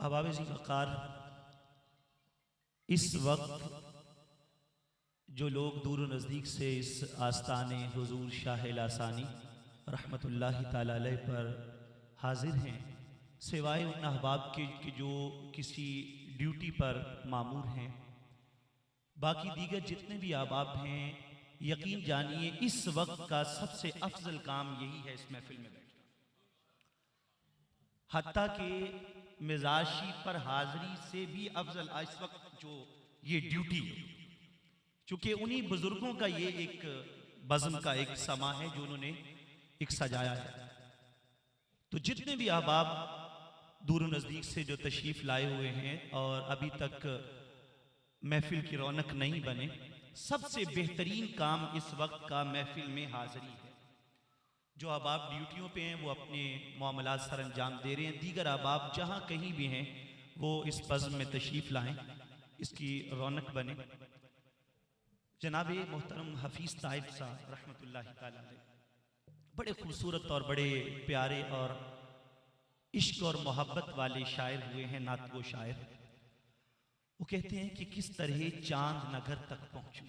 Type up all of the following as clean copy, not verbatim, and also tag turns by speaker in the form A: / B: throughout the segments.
A: अहबाब ज़ी वक़ार, इस वक्त जो लोग दूर व नज़दीक से इस आस्ताने हुज़ूर शाह लासानी रहमतुल्लाहि ताला अलैह पर हाजिर हैं, सिवाय उन अहबाब के कि जो किसी ड्यूटी पर मामूर हैं, बाकी दीगर जितने भी अहबाब हैं, यकीन जानिए इस वक्त का सबसे अफजल काम यही है इस महफिल में बैठना। हत्ता के मिजाशी पर हाजिरी से भी अफजल इस वक्त जो ये ड्यूटी है, चूंकि उन्हीं बुजुर्गों का ये एक बज़्म का एक समा है जो उन्होंने एक सजाया है। तो जितने भी अहबाब दूर नज़दीक से जो तशरीफ लाए हुए हैं और अभी तक महफिल की रौनक नहीं बने, सबसे बेहतरीन काम इस वक्त का महफिल में हाजिरी है। जो अहबाब ड्यूटियों पे हैं वो अपने मामलात सर अंजाम दे रहे हैं, दीगर अहबाब जहाँ कहीं भी हैं वो इस बज़्म में तशरीफ़ लाएँ, इसकी रौनक बने। जनाब मोहतरम हफीज़ ताइब साहब रहमतुल्लाहि ताला अलैह बड़े खूबसूरत और बड़े प्यारे और इश्क और मोहब्बत वाले शायर हुए हैं, नातगो शायर। वो कहते हैं कि किस तरह चांद नगर तक पहुंचूं,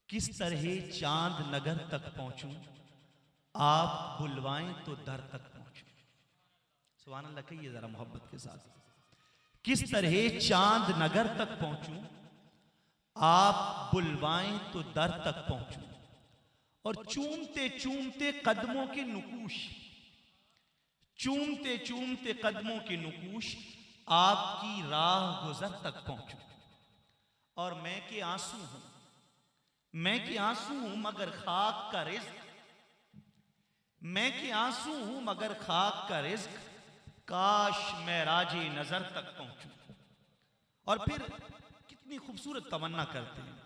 A: किस तरह चांद नगर तक पहुंचूं, आप बुलवाएं तो दर तक पहुंचूं। सुभान अल्लाह, कहिए जरा मोहब्बत के साथ। किस तरह चांद नगर तक पहुंचूं, आप बुलवाएं तो दर तक पहुंचूं, और चूमते चूमते कदमों के नुकूश, चूमते चूमते कदमों के नुकूश, आपकी राह गुजर तक पहुंचूं। और मैं के आंसू हूं, मैं के आंसू हूं मगर खाक का रिज़्क, मैं के आंसू हूं मगर खाक का रिज़्क, काश मैं राजे नजर तक पहुंचूं। और फिर कितनी खूबसूरत तमन्ना करते हैं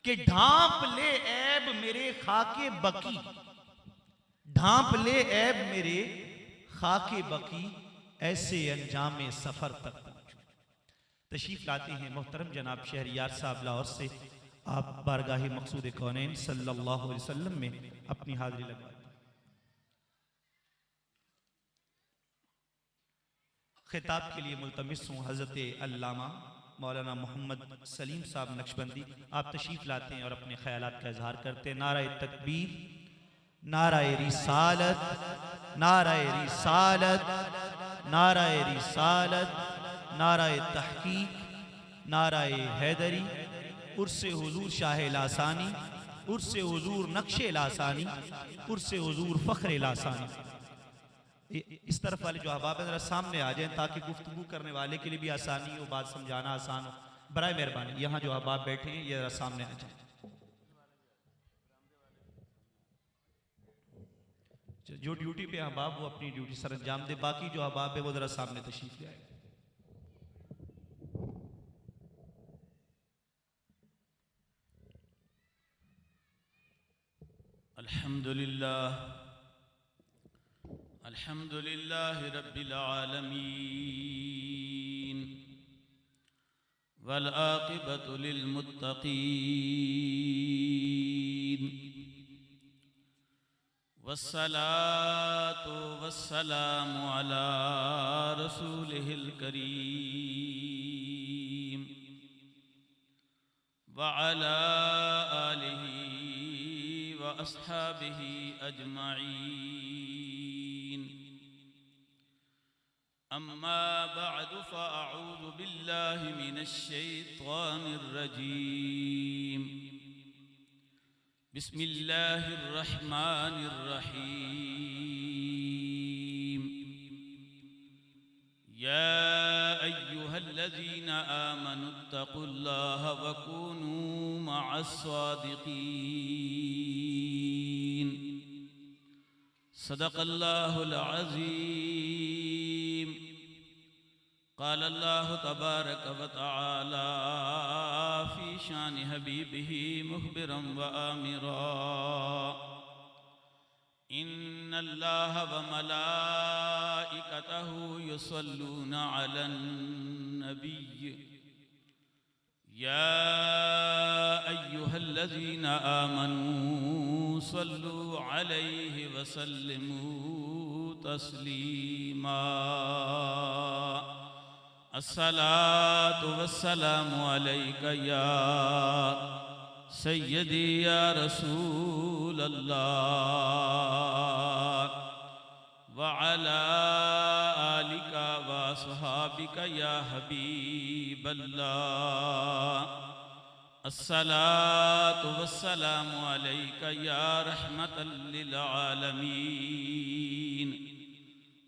A: कि ढांप ले ऐब मेरे खाके बकी, ढांप ले ऐब मेरे खाके बकी, ऐसे अंजामे सफर तक पहुंचूं। तशरीफ लाते हैं मोहतरम जनाब शहरियार साहब लाहौर से। आप बारगाह मकसूद कौनैन सल्लल्लाहु अलैहि वसल्लम में अपनी हाजिरी लगवाएं। खिताब के लिए मुल्तमिस हूँ हज़रत अल्लामा मौलाना मोहम्मद सलीम साहब नक्शबंदी। आप तशरीफ़ लाते हैं और अपने ख़यालात का इजहार करते हैं। नाराए तकबीर, नाराए रिसालत, नाराए रिसालत, नाराए रिसालत, नाराए तहकीक, नाराए हैदरी, उर्से हुजूर शाह लासानी, उर्से हुजूर नक्शे लासानी, उर्से हुजूर फ़ख्र लासानी। इस तरफ वाले जो अहबाब हैं जरा सामने आ जाएं ताकि गुफ्तगू करने वाले के लिए भी आसानी हो, बात समझाना आसान हो। बराए मेहरबानी यहाँ जो अहबाब बैठे हैं ये जरा सामने आ जाएं। जो ड्यूटी पे अहबाब वो अपनी ड्यूटी सर अंजाम दे, बाकी जो अहबाब है वो जरा सामने तशरीफ ले आए।
B: अल्हम्दुलिल्लाह, अल्हम्दुलिल्लाह रब्बिल आलमीन, वल आक़िबतु लिल मुत्तक़ीन, वस्सलातु वस्सलामु अला रसूलिहिल करीम, व अला आलिहि व अस्हाबिहि अजमईन। अम्मा बअदु फ़अऊज़ु बिल्लाहि मिनश शैतानिर रजीम। बिस्मिल्लाहिर रहमानिर रहीम। या अय्युहल्लज़ीना आमनुत्तक़ुल्लाहा व कूनू मअस्सादिक़ीन। सदक़ल्लाहुल अज़ीम। क़ाल अल्लाहु तबारक व तआला फ़ी शानि हबीबिही मुख़बिरन व आमिरा। इन्नल्लाह व मलाइकतहु युसल्लूना अलन नबिय्य। या अय्युहल्लज़ीना आमनू सल्लू अलैहि व सल्लिमू तस्लीमा। अस्सलातु वस्सलामु अलैका या सय्यदी या रसूल अल्लाह व अला आलिका व अस्हाबिका या हबीब अल्लाह। अस्सलातु वस्सलामु अलैका या रहमतल लिल आलमीन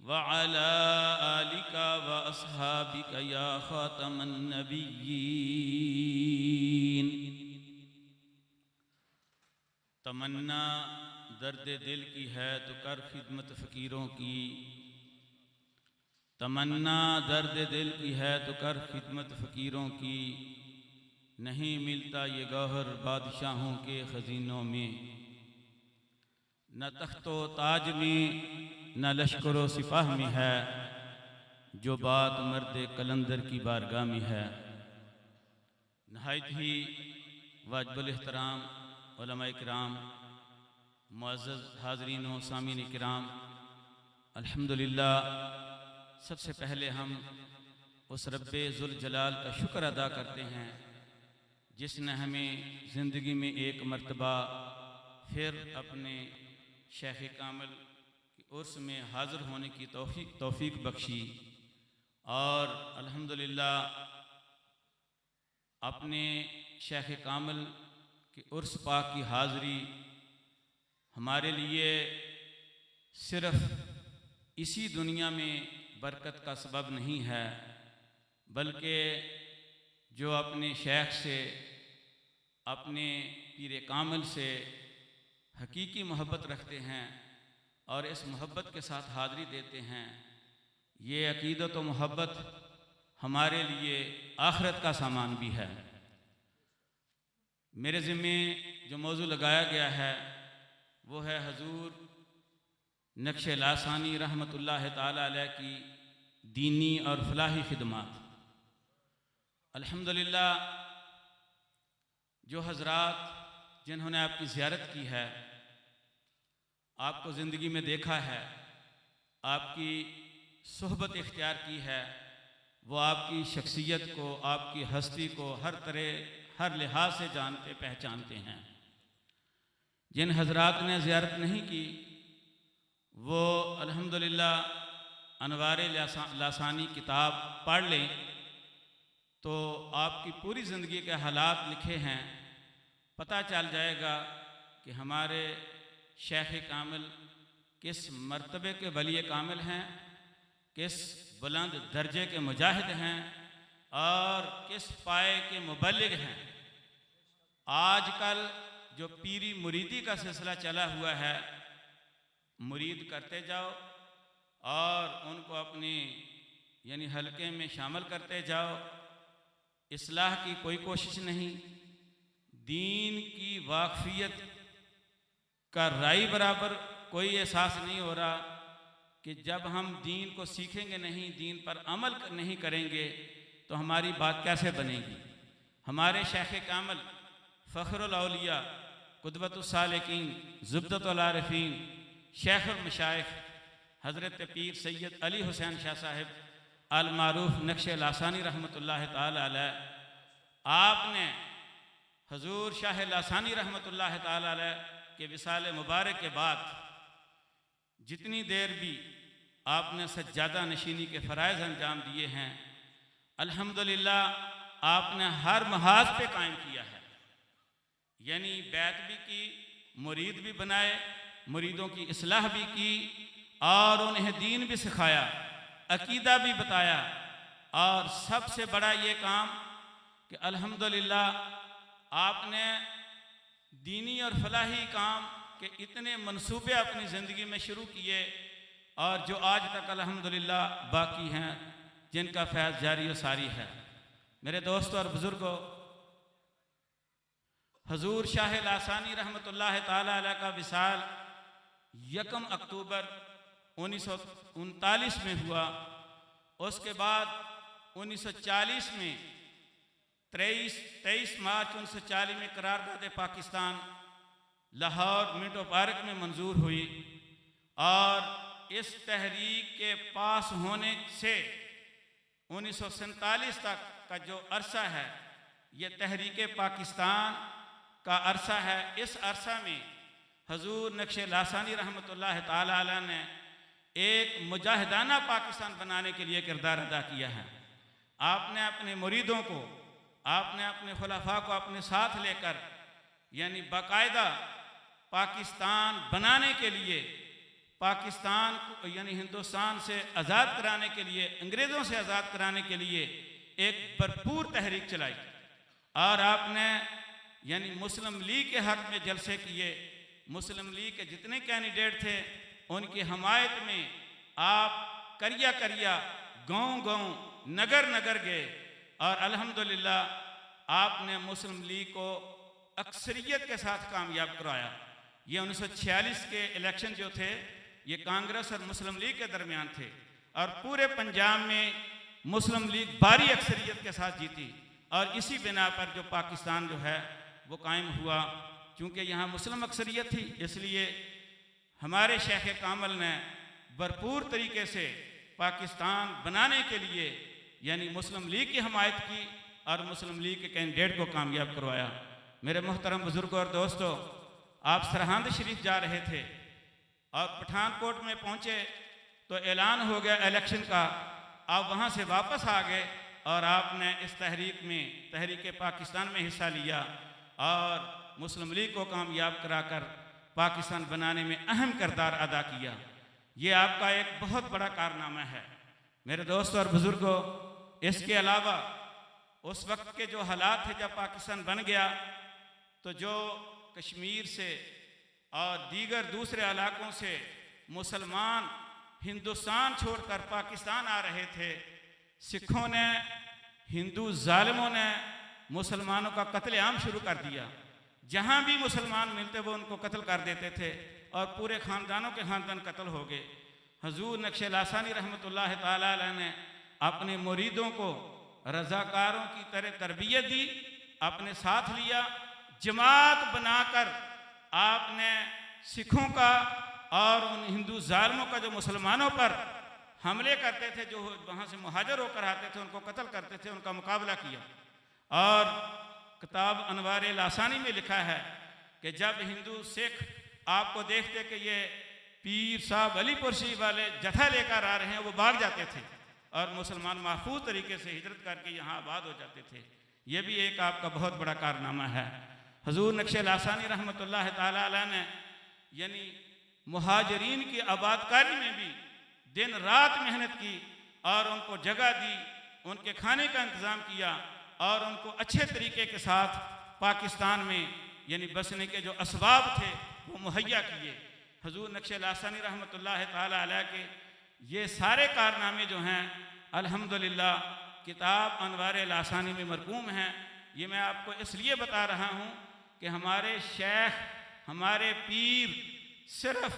B: व अला आलिका व अस्हाबिका या खातमन नबिय्यीन। तमन्ना दर्द दिल की है तो कर खिदमत फ़कीरों की, तमन्ना दर्द दिल की है तो कर खिदमत फ़कीरों की। नहीं मिलता ये गौहर बादशाहों के ख़ज़ीनों में, न तख्तो ताज में न लश्करो सिपाह में है, जो बात मर्द कलंदर की बारगाह में है। नहायत ही वाजिबुल एहतराम उलमाए किराम, मुअज़्ज़ज़ हाज़रीन व सामीन किराम, अल्हम्दुलिल्लाह सबसे पहले हम उस रब्बे ज़ुल जलाल का शुक्र अदा करते हैं जिसने हमें ज़िंदगी में एक मर्तबा फिर अपने शेख कामिल की उर्स में हाज़िर होने की तौफ़ीक बख्शी। और अल्हम्दुलिल्लाह अपने शेख कामिल की उर्स पाक की हाज़िरी हमारे लिए सिर्फ़ इसी दुनिया में बरकत का सबब नहीं है, बल्कि जो अपने शेख से, अपने पीर कामिल से हकीकी मोहब्बत रखते हैं और इस मोहब्बत के साथ हाज़िरी देते हैं, ये अक़ीदत व मोहब्बत हमारे लिए आखिरत का सामान भी है। मेरे ज़िम्मे जो मौजू लगाया गया है वो है हजूर नक्श लासानी रहमतुल्लाह ताला अलैह की दीनी और फलाही खिदमात। अल्हम्दुलिल्लाह जो हज़रात जिन्होंने आपकी ज़ियारत की है, आपको ज़िंदगी में देखा है, आपकी सोहबत इख्तियार की है, वो आपकी शख्सियत को, आपकी हस्ती को हर तरह हर लिहाज से जानते पहचानते हैं। जिन हज़रात ने ज़ियारत नहीं की वो अल्हम्दुलिल्लाह अनवार लासानी किताब पढ़ लें तो आपकी पूरी ज़िंदगी के हालात लिखे हैं, पता चल जाएगा कि हमारे शेख कामिल किस मर्तबे के वली कामिल हैं, किस बुलंद दर्जे के मुजाहिद हैं और किस पाए के मुबल्लिग हैं। आजकल जो पीरी मुरीदी का सिलसिला चला हुआ है, मुरीद करते जाओ और उनको अपने यानी हलके में शामिल करते जाओ, इस्लाह की कोई कोशिश नहीं, दीन की वाक़फ़ियत का राई बराबर कोई एहसास नहीं हो रहा कि जब हम दीन को सीखेंगे नहीं, दीन पर अमल नहीं करेंगे तो हमारी बात कैसे बनेगी। हमारे शेख कामिल फ़ख्रुल औलिया क़ुदवतुस सालिकीन ज़ुब्दतुल आरिफ़ीन शेखुल मशाइख़ हज़रत पीर सैयद अली हुसैन शाह साहिब अल मारूफ़ नक्श लासानी रहमतुल्लाह ताला अलैह, आपने हजूर शाह लासानी रहमतुल्लाह ताला अलैह के विसाल मुबारक के बाद जितनी देर भी आपने सज्जादा नशीनी के फ़राइज़ अंजाम दिए हैं, अल्हम्दुलिल्लाह आपने हर महाज पे कायम किया है। यानी बैत भी की, मुरीद भी बनाए, मुरीदों की इस्लाह भी की और उन्हें दीन भी सिखाया, अकीदा भी बताया। और सबसे बड़ा ये काम कि अल्हम्दुलिल्लाह आपने दीनी और फलाही काम के इतने मंसूबे अपनी ज़िंदगी में शुरू किए और जो आज तक अल्हम्दुलिल्लाह बाकी हैं, जिनका फैज़ जारी व सारी है। मेरे दोस्तों और बुज़ुर्गों, हजूर शाह लासानी रहमतुल्लाह ताला अलैह का विसाल 1 अक्टूबर 1939 में हुआ। उसके बाद 1940 में 23 मार्च 1940 में करारदाद पाकिस्तान लाहौर मिंटो पार्क में मंजूर हुई और इस तहरीक के पास होने से 1947 तक का जो अरसा है ये तहरीक पाकिस्तान का अरसा है। इस अरसा में हजूर नक्श लासानी रहमतुल्लाह ताला अलैह ने एक मुजाहिदाना पाकिस्तान बनाने के लिए किरदार अदा किया है। आपने अपने मुरीदों को, आपने अपने खुलफा को अपने साथ लेकर यानी बाकायदा पाकिस्तान बनाने के लिए, पाकिस्तान को यानी हिंदुस्तान से आज़ाद कराने के लिए, अंग्रेज़ों से आज़ाद कराने के लिए एक भरपूर तहरीक चलाई। और आपने यानी मुस्लिम लीग के हक़ में जलसे किए। मुस्लिम लीग के जितने कैंडिडेट थे उनकी हमायत में आप करिया करिया, गांव गांव, नगर नगर गए और अल्हम्दुलिल्लाह आपने मुस्लिम लीग को अक्सरियत के साथ कामयाब कराया। ये 1946 के इलेक्शन जो थे ये कांग्रेस और मुस्लिम लीग के दरमियान थे और पूरे पंजाब में मुस्लिम लीग भारी अक्सरियत के साथ जीती और इसी बिना पर जो पाकिस्तान जो है वो कायम हुआ। क्योंकि यहाँ मुस्लिम अक्सरियत थी इसलिए हमारे शेख कामल ने भरपूर तरीके से पाकिस्तान बनाने के लिए यानी मुस्लिम लीग की हमायत की और मुस्लिम लीग के कैंडिडेट को कामयाब करवाया। मेरे मोहतरम बुजुर्गों और दोस्तों, आप सरहंद शरीफ जा रहे थे और पठानकोट में पहुँचे तो ऐलान हो गया इलेक्शन का। आप वहाँ से वापस आ गए और आपने इस तहरीक में, तहरीक पाकिस्तान में हिस्सा लिया और मुस्लिम लीग को कामयाब कराकर पाकिस्तान बनाने में अहम किरदार अदा किया। ये आपका एक बहुत बड़ा कारनामा है। मेरे दोस्तों और बुज़ुर्गों, इसके अलावा उस वक्त के जो हालात थे जब पाकिस्तान बन गया तो जो कश्मीर से और दीगर दूसरे इलाकों से मुसलमान हिंदुस्तान छोड़कर पाकिस्तान आ रहे थे, सिखों ने, हिंदू जालिमों ने मुसलमानों का कत्लेआम शुरू कर दिया। जहाँ भी मुसलमान मिलते वो उनको कत्ल कर देते थे और पूरे ख़ानदानों के ख़ानदान कत्ल हो गए। हजूर नक्श लासानी रहमतुल्लाह ताला अलैह ने अपने मुरीदों को रज़ाकारों की तरह तरबियत दी, अपने साथ लिया, जमात बनाकर आपने सिखों का और उन हिंदू जालिमों का जो मुसलमानों पर हमले करते थे, जो वहाँ से मुहाजिर होकर आते थे, उनको कत्ल करते थे, उनका मुकाबला किया। और किताब अनवार लासानी में लिखा है कि जब हिंदू सिख आपको देखते कि ये पीर साहब अलीपुर शी वाले जथा लेकर आ रहे हैं, वो भाग जाते थे और मुसलमान महफूज तरीके से हिजरत करके यहाँ आबाद हो जाते थे। ये भी एक आपका बहुत बड़ा कारनामा है। हजूर नक्श लासानी रहमतुल्लाह ताला अलैह ने यानी मुहाजिरीन की आबादकारी में भी दिन रात मेहनत की और उनको जगह दी, उनके खाने का इंतज़ाम किया और उनको अच्छे तरीके के साथ पाकिस्तान में यानी बसने के जो असबाब थे वो मुहैया किए। हजूर नक्श लासानी रहमतुल्लाह ताला अलैह के ये सारे कारनामे जो हैं अल्हम्दुलिल्लाह किताब अनवार लासानी में मरकूम हैं। ये मैं आपको इसलिए बता रहा हूँ कि हमारे शेख, हमारे पीर सिर्फ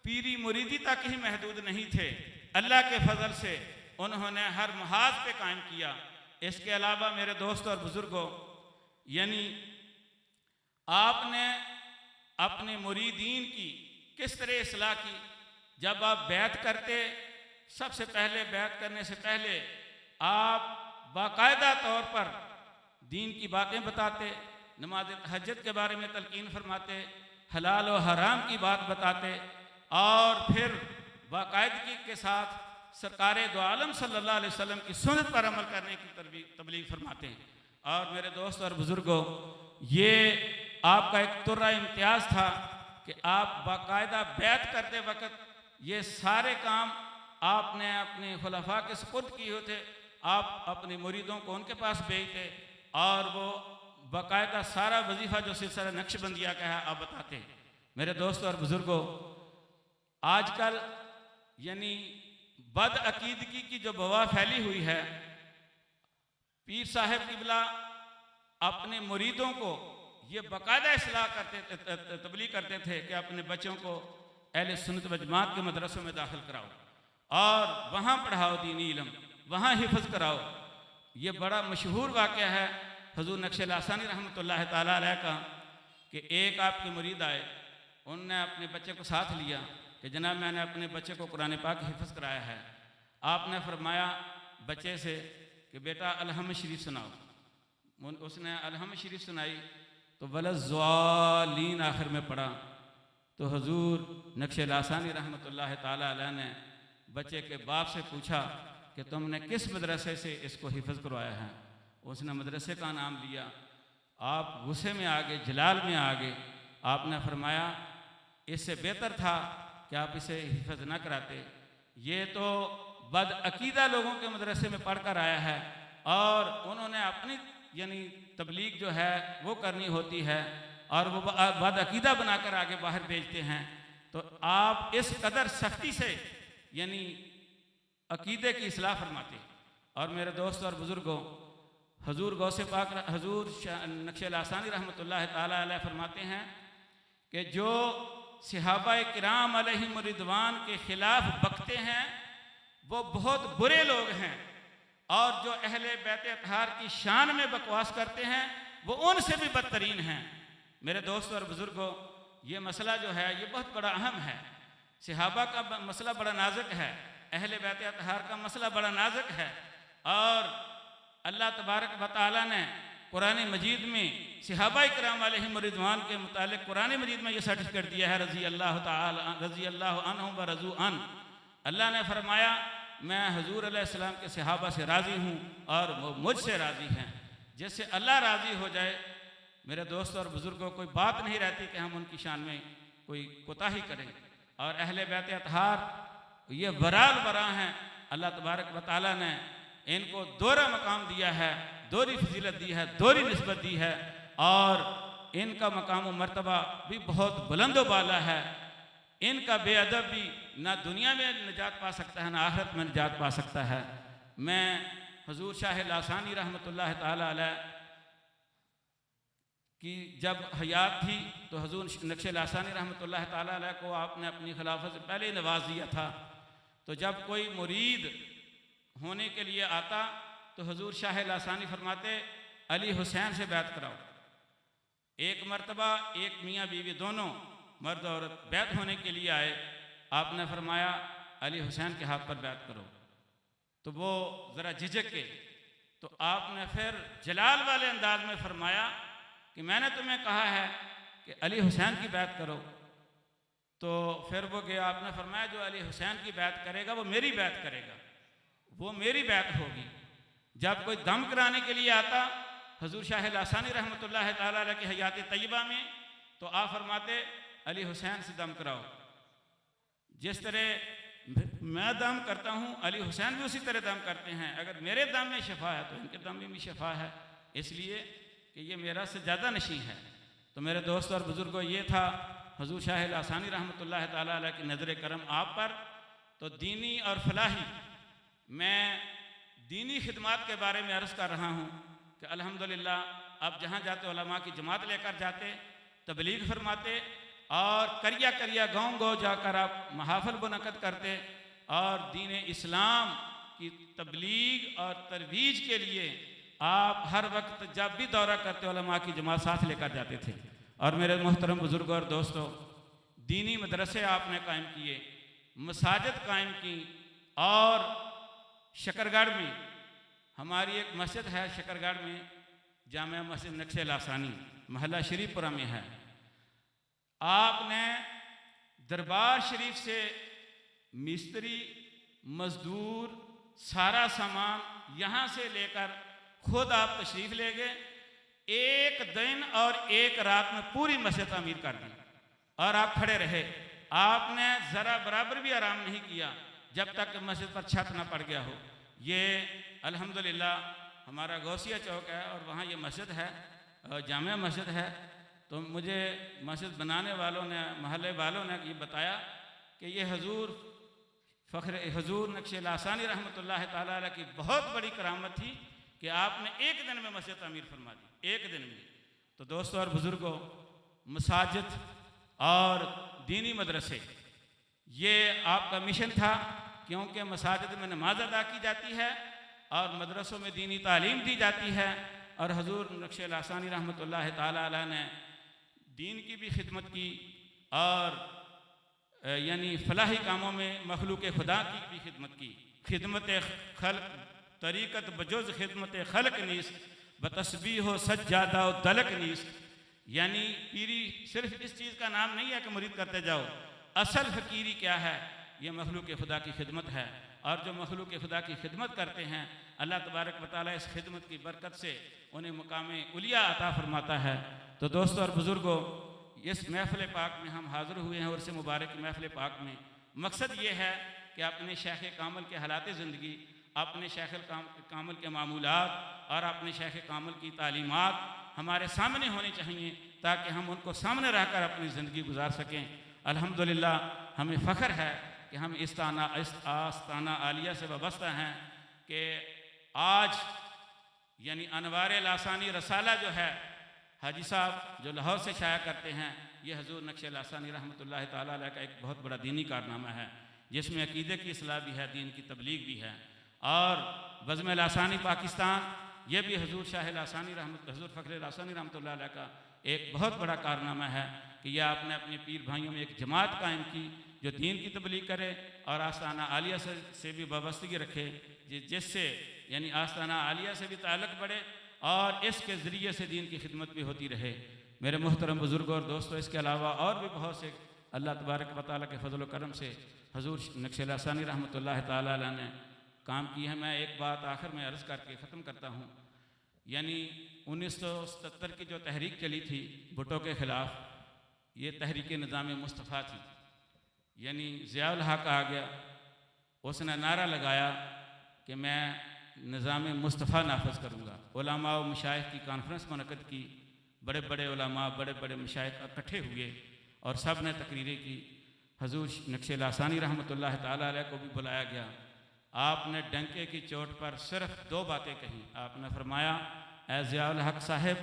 B: पीरी मुरीदी तक ही महदूद नहीं थे। अल्लाह के फजल से उन्होंने हर महाज पे कायम किया। इसके अलावा मेरे दोस्त और बुज़ुर्गों, यानी आपने अपने मुरीदीन की किस तरह इस्लाह की। जब आप बैत करते, सबसे पहले बैत करने से पहले आप बाकायदा तौर पर दीन की बातें बताते, नमाज तहज्जुद के बारे में तलकीन फरमाते, हलाल और हराम की बात बताते और फिर बाकायदगी के साथ सरकार दो आलम सल्लल्लाहु अलैहि वसल्लम की सुन्नत पर अमल करने की तबलीग फरमाते हैं। और मेरे दोस्त और बुज़ुर्गों, ये आपका एक तुर्रा इम्तियाज़ था कि आप बाकायदा बैत करते वक्त ये सारे काम आपने अपने खुलफा के सुपुर्द किए होते। आप अपने मुरीदों को उनके पास भेजते और वो बाकायदा सारा वजीफ़ा जो सिलसिला नक्शबंदिया का है आप बताते हैं। मेरे दोस्तों और बुज़ुर्गों, आजकल यानी बदअकीदगी की जो वबा फैली हुई है, पीर साहब किबला अपने मुरीदों को ये बाकायदा इस्लाह करते, तबलीग करते थे कि अपने बच्चों को अहले सुन्नत व जमात के मदरसों में दाखिल कराओ और वहाँ पढ़ाओ दीनी इल्म, वहाँ हिफ्ज़ कराओ। ये बड़ा मशहूर वाक़या है हजूर नक्श लासानी रहमतुल्लाह ताला अलैह का कि एक आपके मुरीद आए, उनने अपने बच्चे को साथ लिया कि जनाब मैंने अपने बच्चे को कुरान पाक हिफ्ज़ कराया है। आपने फरमाया बच्चे से कि बेटा अलहम शरीफ सुनाओ। उसने अलहम शरीफ सुनाई तो वलज़्ज़ालीन आखिर में पढ़ा। तो हुजूर नक्श लासानी रहमतुल्लाह ताला अलैह ने बच्चे के बाप से पूछा कि तुमने किस मदरसे से इसको हिफ्ज़ करवाया है। उसने मदरसे का नाम लिया। आप गुस्से में आ गए, जलाल में आ गए। आपने फरमाया इससे बेहतर था कि आप इसे हिफ्ज़ ना कराते। ये तो बदअकीदा लोगों के मदरसे में पढ़ कर आया है और उन्होंने अपनी यानी तबलीग जो है वो करनी होती है और वो बदअकीदा बनाकर आगे बाहर भेजते हैं। तो आप इस कदर सख्ती से यानी अकीदे की इस्लाह फरमाते। और मेरे दोस्त और बुज़ुर्गों, हुजूर गौसे पाक हुजूर नक्श लासानी रहमतुल्लाह ताला अलैह फरमाते हैं कि जो सहाबाए किराम अलैहिम रिदवान के खिलाफ बकते हैं वो बहुत बुरे लोग हैं, और जो अहले बैत अतहार की शान में बकवास करते हैं वो उनसे भी बदतरीन हैं। मेरे दोस्त और बुज़ुर्गों, ये मसला जो है ये बहुत बड़ा अहम है। सहाबा का मसला बड़ा नाजुक है, अहले बैत अतहार का मसला बड़ा नाजुक है। और अल्लाह तबारक व तआला ने कुरान मजीद में सहाबा किराम अलैहिम रिदवान के मुतालिक कुरान मजीद में ये सर्टिफिकेट दिया है, रज़ी अल्लाह अन्हुम व रज़ू अन। अल्लाह ने फरमाया मैं हुजूर अलैहिस्सलाम के सहाबा से राज़ी हूँ और वो मुझसे राज़ी हैं। जिससे अल्लाह राज़ी हो जाए मेरे दोस्त और बुज़ुर्गों, कोई बात नहीं रहती कि हम उनकी शान में कोई कोताही करें। और अहले बैत अतहार ये वराल वरा हैं। अल्लाह तबारक व तआला ने इनको दोहरा मकाम दिया है, दोहरी फजीलत दी है, दोहरी निस्बत दी है और इनका मकाम व मर्तबा भी बहुत बुलंद व बाला है। इनका बेअदब भी ना दुनिया में निजात पा सकता है ना आखिरत में निजात पा सकता है। मैं हुजूर शाह लासानी रहमतुल्लाह ताला अलैह की जब हयात थी तो हुजूर नक्श लासानी रहमतुल्लाह ताला अलैह को आपने अपनी खिलाफत से पहले ही नवाज दिया था। तो जब कोई मुरीद होने के लिए आता तो हुजूर शाह लासानी फरमाते अली हुसैन से बैत कराओ। एक मर्तबा एक मियाँ बीवी दोनों मर्द औरत बैत होने के लिए आए, आपने फरमाया अली हुसैन के हाथ पर बैत करो। तो वो ज़रा झिझक के, तो आपने फिर जलाल वाले अंदाज में फरमाया कि मैंने तुम्हें कहा है कि अली हुसैन की बैत करो। तो फिर वो गया, आपने फरमाया जो अली हुसैन की बैत करेगा वो मेरी बैत करेगा, वो मेरी बैत होगी। जब कोई दम कराने के लिए आता हुजूर शाह लासानी रहमतुल्लाह ताला अलैह की हयात तय्यबा में, तो आप फरमाते अली हुसैन से दम कराओ। जिस तरह मैं दम करता हूँ अली हुसैन भी उसी तरह दम करते हैं। अगर मेरे दम में शफा है तो इनके दम में भी शफा है, इसलिए कि ये मेरा से ज़्यादा नशी है। तो मेरे दोस्त और बुज़ुर्गों, ये था हुजूर शाह लासानी रहमतुल्लाह ताला अलैह की नज़र करम आप पर। तो दीनी और फलाही, मैं दीनी खिदमत के बारे में अर्ज़ कर रहा हूँ कि अल्हम्दुलिल्लाह अब जहाँ जाते उलमा की जमात लेकर जाते, तबलीग फरमाते और करिया करिया गाँव गाँव जाकर आप महाफिल मुनक़्क़द करते और दीन इस्लाम की तबलीग और तरवीज के लिए आप हर वक्त जब भी दौरा करते उलमा की जमात साथ लेकर जाते थे। और मेरे मोहतरम बुज़ुर्गों और दोस्तों, दीनी मदरसे आपने कायम किए, मसाजिद कायम की। और शकरगढ़ में हमारी एक मस्जिद है, शकरगढ़ में जामिया मस्जिद नक्श लासानी महल्ला शरीफपुरा में है। आपने दरबार शरीफ से मिस्त्री, मजदूर, सारा सामान यहाँ से लेकर खुद आप तशरीफ़ ले गए। एक दिन और एक रात में पूरी मस्जिद तामीर कर दी और आप खड़े रहे। आपने ज़रा बराबर भी आराम नहीं किया जब तक मस्जिद पर छत ना पड़ गया हो। ये अल्हम्दुलिल्लाह हमारा गौसिया चौक है और वहाँ ये मस्जिद है, जामिया मस्जिद है। तो मुझे मस्जिद बनाने वालों ने, महल्ले वालों ने ये बताया कि ये हुजूर नक्श लासानी रहमतुल्लाह ताला अलैह की बहुत बड़ी करामत थी कि आपने एक दिन में मस्जिद तामीर फरमा दी, एक दिन में। तो दोस्तों और बुज़ुर्गों, मसाजिद और दीनी मदरसे ये आपका मिशन था, क्योंकि मसाजिद में नमाज अदा की जाती है और मदरसों में दीनी तालीम दी जाती है। और हुजूर नक्श लासानी रहमतुल्लाह ताला अलैह ने दीन की भी खिदमत की और यानी फलाही कामों में मखलूक खुदा की भी खिदमत की। खिदमत खल्क तरीक़त बजुज़ खिदमत खलक नीस्त, बतस्बीह हो सज्जादा व दलक नीस्त। यानी पीरी सिर्फ इस चीज़ का नाम नहीं है कि मुरीद करते जाओ, असल फ़कीरी क्या है? ये मखलूक खुदा की खिदमत है। और जो मखलूक खुदा की खिदमत करते हैं, अल्लाह तबारक व तआला इस खिदमत की बरकत से उन्हें मुकाम उलिया अता फरमाता है। तो दोस्तों और बुज़ुर्गों, इस महफ़िल पाक में हम हाज़िर हुए हैं और इस मुबारक महफ़िल पाक में मकसद ये है कि अपने शेख कामिल के हालात ज़िंदगी, अपने शेख कामिल के मामूलात और अपने शेख कामिल की तालीमात हमारे सामने होनी चाहिए, ताकि हम उनको सामने रहकर अपनी ज़िंदगी गुजार सकें। अल्हम्दुलिल्लाह हमें फ़ख्र है कि हम इस आस्ताना आलिया से वाबस्ता हैं कि आज यानी अनवार लासानी रसाला जो है, हाजी साहब जो लाहौर से शाया करते हैं, ये हजूर नक्श लासानी रहमतुल्लाह ताला अलैह का एक बहुत बड़ा दीनी कारनामा है, जिसमें अकीदे की इस्लाह भी है, दीन की तबलीग भी है। और बज़्म लासानी पाकिस्तान, ये भी हजूर शाह लासानी हजूर फ़ख्र लासानी रहमतुल्लाह अलैह का एक बहुत बड़ा कारनामा है कि यह आपने अपने पीर भाइयों में एक जमात कायम की जो दीन की तबलीग करे और आस्ताना आलिया से भी वाबस्तगी रखे, जिससे यानी आस्ताना आलिया से भी ताल्लुक़ बढ़े और इसके ज़रिए से दीन की खिदमत भी होती रहे। मेरे मोहतरम बुज़ुर्गों और दोस्तों, इसके अलावा और भी बहुत से अल्लाह तबारक व तआला के फजल व करम से हजूर नक्श लासानी रहमतुल्लाह ताला अलैह ने काम की है। मैं एक बात आखिर में अर्ज़ करके ख़त्म करता हूँ। यानी 1977 की जो तहरीक चली थी भुट्टो के ख़िलाफ़, ये तहरीक निज़ाम मुस्तफ़ा थी। यानी ज़ियाउल हक़ आ गया, उसने नारा लगाया कि मैं निज़ाम मुस्तफ़ा नाफिज़ करूँगा। उलमा व मशाइख की कॉन्फ्रेंस मुनक़्क़द की, बड़े बड़े उलमा, बड़े बड़े मशाइख इकट्ठे हुए और सब ने तकरीरें की। हजूर नक्श लासानी रहमतुल्लाह ताला अलैह को भी बुलाया गया। आपने डंके की चोट पर सिर्फ 2 बातें कहीं। आपने फरमाया, ए ज़ियाउल हक़ साहिब,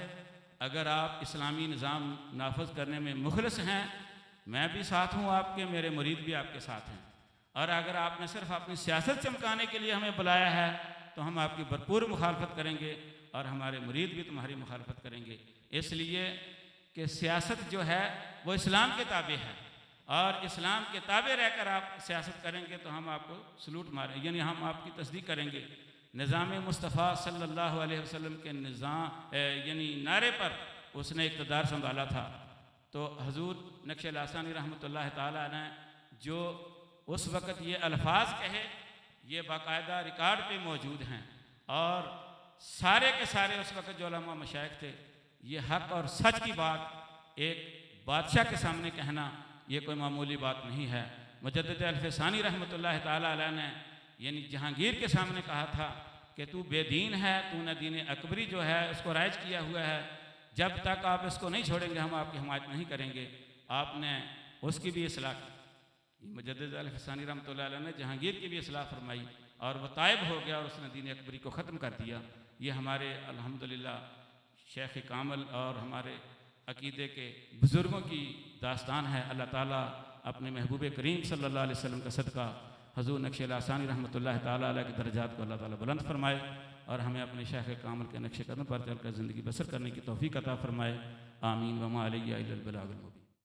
B: अगर आप इस्लामी निज़ाम नाफिज़ करने में मुखलिस हैं, मैं भी साथ हूँ आपके, मेरे मुरीद भी आपके साथ हैं। और अगर आपने सिर्फ अपनी सियासत चमकाने के लिए हमें बुलाया है, तो हम आपकी भरपूर मुखालफत करेंगे और हमारे मुरीद भी तुम्हारी मुखालफत करेंगे। इसलिए कि सियासत जो है वो इस्लाम के ताबे है, और इस्लाम के ताबे रहकर आप सियासत करेंगे तो हम आपको सलूट मारें, यानी हम आपकी तस्दीक करेंगे। निज़ाम मुस्तफ़ा सल्लल्लाहु अलैहि वसल्लम के निज़ाम यानी नारे पर उसने इक़्तिदार संभाला था। तो हजूर नक्श लासानी रहमतुल्लाह ताला ने जो उस वक़्त ये अल्फाज कहे, ये बाकायदा रिकॉर्ड पे मौजूद हैं। और सारे के सारे उस वक़्त जो उलमा मशाइख थे, ये हक़ और सच की बात एक बादशाह के सामने कहना ये कोई मामूली बात नहीं है। मुजद्दिद अल-फ़सानी रहमतुल्लाह ताला अलैह ने यानी जहांगीर के सामने कहा था कि तू बेदीन है, तूने दीन अकबरी जो है उसको राइज किया हुआ है, जब तक आप इसको नहीं छोड़ेंगे हम आपकी हिमायत नहीं करेंगे। आपने उसकी भी इस्लाह की। मुजद्दिद अल-फ़सानी रहमतुल्लाह अलैह ने जहांगीर की भी इस्लाह फरमाई और वह तायब हो गया और उसने दीन अकबरी को ख़त्म कर दिया। ये हमारे अल्हम्दुलिल्लाह शेख कामिल और हमारे अक़ीदे के बुज़ुर्गों की दास्तान है। अल्लाह ताला अपने महबूब करीम सल्लल्लाहु अलैहि वसल्लम का सदका हजूर नक्श लासानी रहमतुल्लाह ताला अलैह के दर्जात को अल्लाह ताला बुलंद फरमाए और हमें अपने शेख कामिल के नक्श कदम पर चलकर ज़िंदगी बसर करने की तौफ़ीक़ अता फरमाए। आमीन। वमा अलैया इल्लल बलागुल मुबीन।